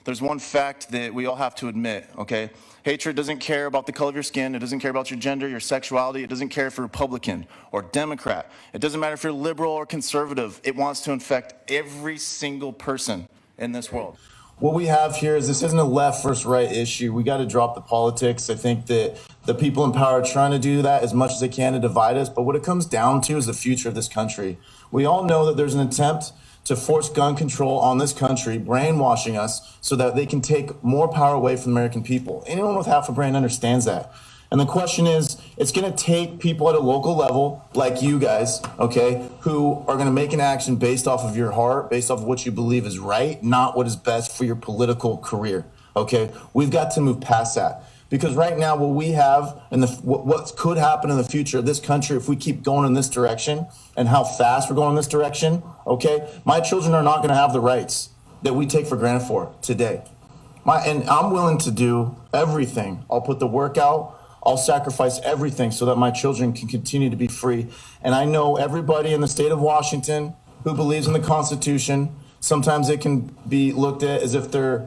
There's one fact that we all have to admit, okay? Hatred doesn't care about the color of your skin. It doesn't care about your gender, your sexuality. It doesn't care if you're Republican or Democrat. It doesn't matter if you're liberal or conservative. It wants to infect every single person in this world. What we have here is this isn't a left versus right issue. We got to drop the politics. I think that the people in power are trying to do that as much as they can to divide us. But what it comes down to is the future of this country. We all know that there's an attempt to force gun control on this country, brainwashing us so that they can take more power away from the American people. Anyone with half a brain understands that. And the question is, it's going to take people at a local level like you guys, okay, who are going to make an action based off of your heart, based off of what you believe is right, not what is best for your political career, okay? We've got to move past that. Because right now, what we have and what could happen in the future of this country if we keep going in this direction and how fast we're going in this direction, okay? My children are not going to have the rights that we take for granted for today. And I'm willing to do everything. I'll put the work out. I'll sacrifice everything so that my children can continue to be free. And I know everybody in the state of Washington who believes in the Constitution, sometimes it can be looked at as if they're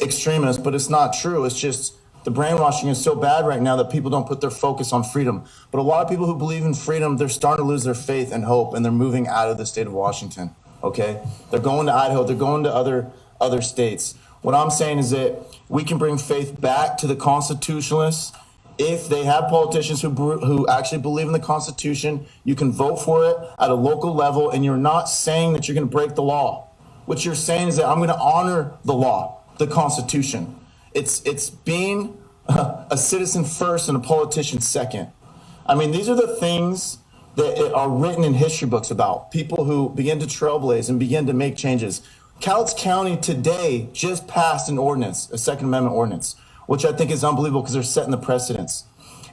extremists, but it's not true. It's just the brainwashing is so bad right now that people don't put their focus on freedom. But a lot of people who believe in freedom, they're starting to lose their faith and hope, and they're moving out of the state of Washington, okay? They're going to Idaho. They're going to other states. What I'm saying is that we can bring faith back to the constitutionalists. If they have politicians who actually believe in the Constitution, you can vote for it at a local level, and you're not saying that you're going to break the law. What you're saying is that I'm going to honor the law, the Constitution. It's being a citizen first and a politician second. I mean, these are the things that are written in history books about people who begin to trailblaze and begin to make changes. Cowlitz County today just passed an ordinance, a Second Amendment ordinance, which I think is unbelievable because they're setting the precedents.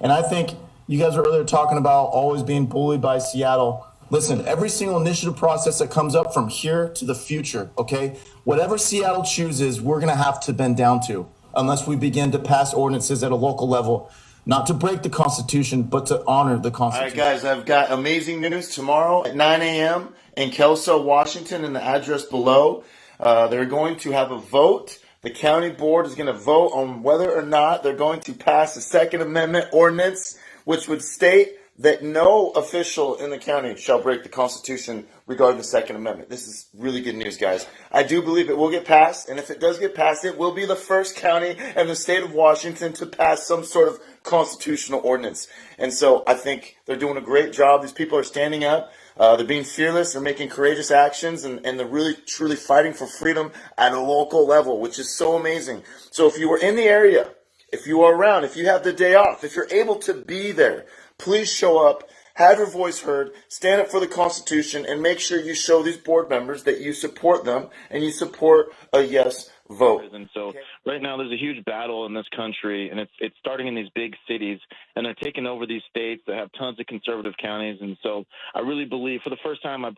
And I think you guys were earlier talking about always being bullied by Seattle. Listen, every single initiative process that comes up from here to the future, okay, whatever Seattle chooses, we're going to have to bend down to, unless we begin to pass ordinances at a local level, not to break the Constitution, but to honor the Constitution. All right, guys, I've got amazing news tomorrow at 9 a.m. in Kelso, Washington, in the address below. They're going to have a vote. The county board is going to vote on whether or not they're going to pass the Second Amendment ordinance, which would state that no official in the county shall break the Constitution regarding the Second Amendment. This is really good news, guys. I do believe it will get passed, and if it does get passed, it will be the first county in the state of Washington to pass some sort of constitutional ordinance. And so I think they're doing a great job. These people are standing up. They're being fearless. They're making courageous actions, and they're really, truly fighting for freedom at a local level, which is so amazing. So if you were in the area, if you are around, if you have the day off, if you're able to be there, please show up, have your voice heard, stand up for the Constitution, and make sure you show these board members that you support them and you support a yes vote. And so right now there's a huge battle in this country, and it's starting in these big cities, and they're taking over these states that have tons of conservative counties. And so I really believe, for the first time, I'm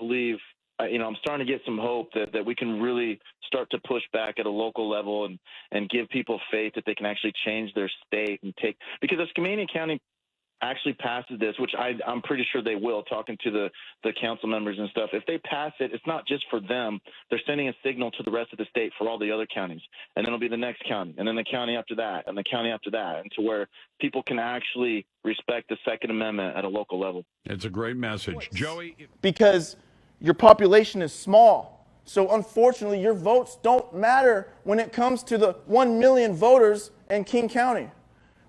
starting to get some hope that we can really start to push back at a local level and give people faith that they can actually change their state and because if Skamania County actually passes this, which I'm pretty sure they will, talking to the council members and stuff, if they pass it, it's not just for them. They're sending a signal to the rest of the state for all the other counties. And then it'll be the next county, and then the county after that, and the county after that, and to where people can actually respect the Second Amendment at a local level. It's a great message. Joey? Because your population is small. So unfortunately, your votes don't matter when it comes to the 1 million voters in King County,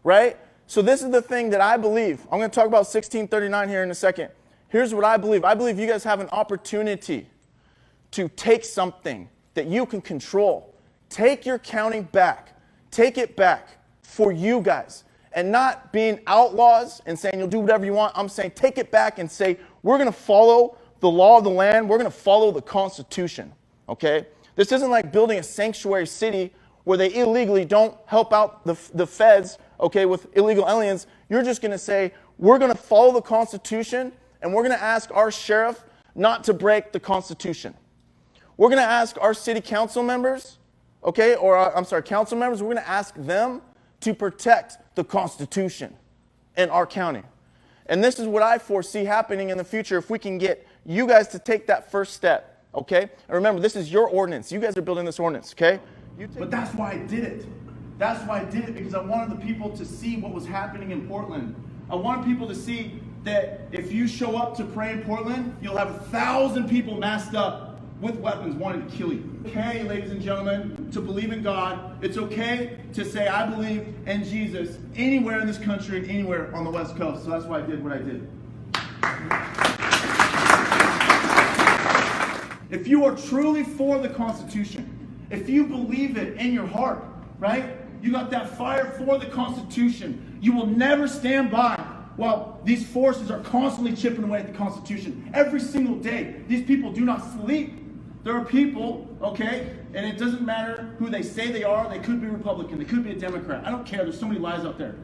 right? So this is the thing that I believe. I'm going to talk about 1639 here in a second. Here's what I believe. I believe you guys have an opportunity to take something that you can control. Take your county back. Take it back for you guys. And not being outlaws and saying you'll do whatever you want. I'm saying take it back and say we're going to follow the law of the land. We're going to follow the Constitution. Okay? This isn't like building a sanctuary city where they illegally don't help out the feds, okay, with illegal aliens. You're just going to say, we're going to follow the Constitution, and we're going to ask our sheriff not to break the Constitution. We're going to ask our city council members, okay, council members, we're going to ask them to protect the Constitution in our county. And this is what I foresee happening in the future if we can get you guys to take that first step. okay? And remember, this is your ordinance. You guys are building this ordinance, okay? But that's why I did it. That's why I did it, because I wanted the people to see what was happening in Portland. I wanted people to see that if you show up to pray in Portland, you'll have 1,000 people masked up with weapons wanting to kill you. Okay, ladies and gentlemen, to believe in God. It's okay to say, I believe in Jesus anywhere in this country and anywhere on the West Coast. So that's why I did what I did. If you are truly for the Constitution, if you believe it in your heart, right? You got that fire for the Constitution. You will never stand by while these forces are constantly chipping away at the Constitution. Every single day, these people do not sleep. There are people, okay, and it doesn't matter who they say they are. They could be Republican. They could be a Democrat. I don't care. There's so many lies out there.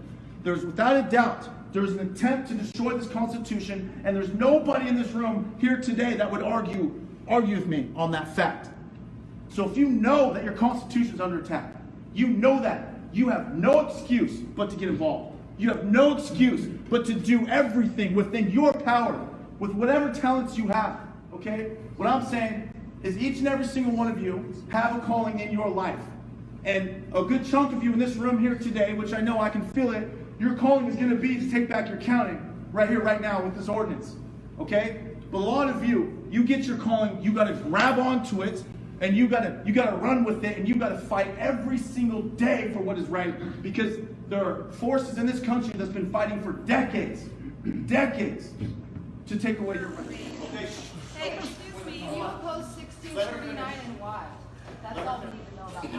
There's, without a doubt, there's an attempt to destroy this Constitution, and there's nobody in this room here today that would argue with me on that fact. So if you know that your Constitution is under attack, you know that, you have no excuse but to get involved. You have no excuse but to do everything within your power, with whatever talents you have, okay? What I'm saying is each and every single one of you have a calling in your life. And a good chunk of you in this room here today, which I know I can feel it, your calling is going to be to take back your county right here, right now with this ordinance, okay? But a lot of you, you get your calling, you got to grab onto it, and you gotta run with it, and you gotta fight every single day for what is right, because there are forces in this country that's been fighting for decades to take away your rights. Okay. Hey, excuse me, you oppose 1639 and why? That's all we need to know about that.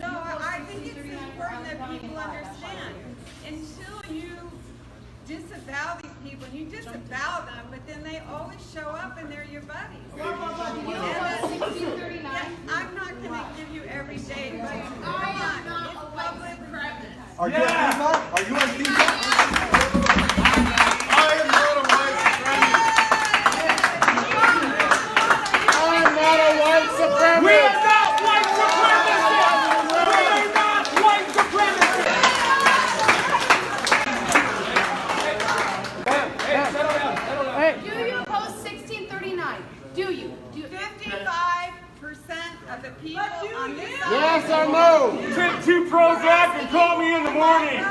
No, I think it's important that people understand. Until you disavow these people, you disavow them, but then they always show up and they're your buddies. Do you oppose 1639? I'm not going to give you every day, but come on, it's public premise. Are you Antifa? Are you Antifa? I am not a white supremacist. I'm not a white supremacist. We are not white supremacists! We are not white supremacists! Do you oppose 1639? Do you? 55% of the people on this side. Yes or no? Take two Prozac and call me in the morning.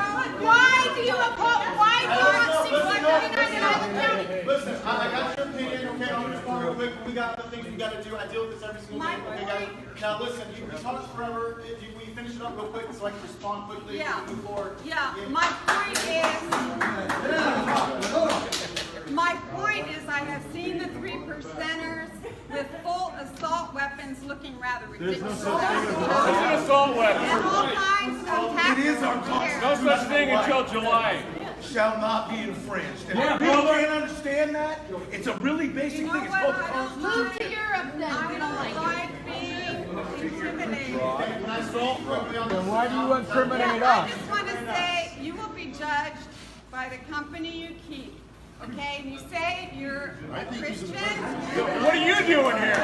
Why do you oppose? Why do you want 1639 in Island County? Listen, I got your opinion, okay? I'm gonna respond real quick. We got other things we gotta do. I deal with this every single day, okay, guys? Now listen, you talked forever. Will you finish it up real quick so I can respond quickly Yeah. and move forward? Yeah, my point is I have seen the 3%ers with full assault weapons looking rather ridiculous. It's an assault weapon. And all kinds of tactics. It is our there. No such thing until July. Shall not be infringed. And Yeah, people brother. can't understand that. It's a really basic You know thing. It's what? called I the don't Constitution. Move to Europe then. I We don't like don't it. like being intimidated. Then why do you I just want to say you will be judged by the company you keep. Okay? And you say you're a Christian. What are you doing here?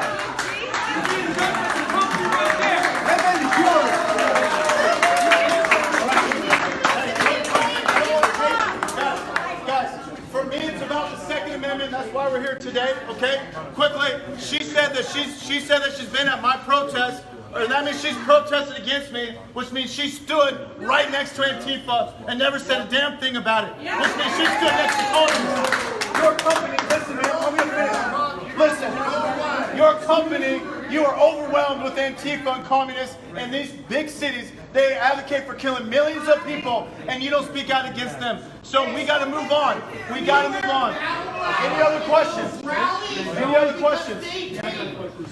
Guys, for me, it's about the Second Amendment. That's why we're here today. Okay, quickly. She said that she's been at my protest, or that means she's protested against me, which means she stood right next to Antifa and never said a damn thing about it. Which means she stood next to communists. Your company, listen, man, let me finish. Listen, your company, you are overwhelmed with Antifa and communists, and these big cities, they advocate for killing millions of people, and you don't speak out against them. So we got to move on. We got to move on. Any other questions? Any other questions?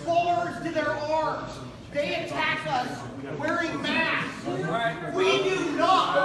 Followers to their arms. They attack us wearing masks. We do not.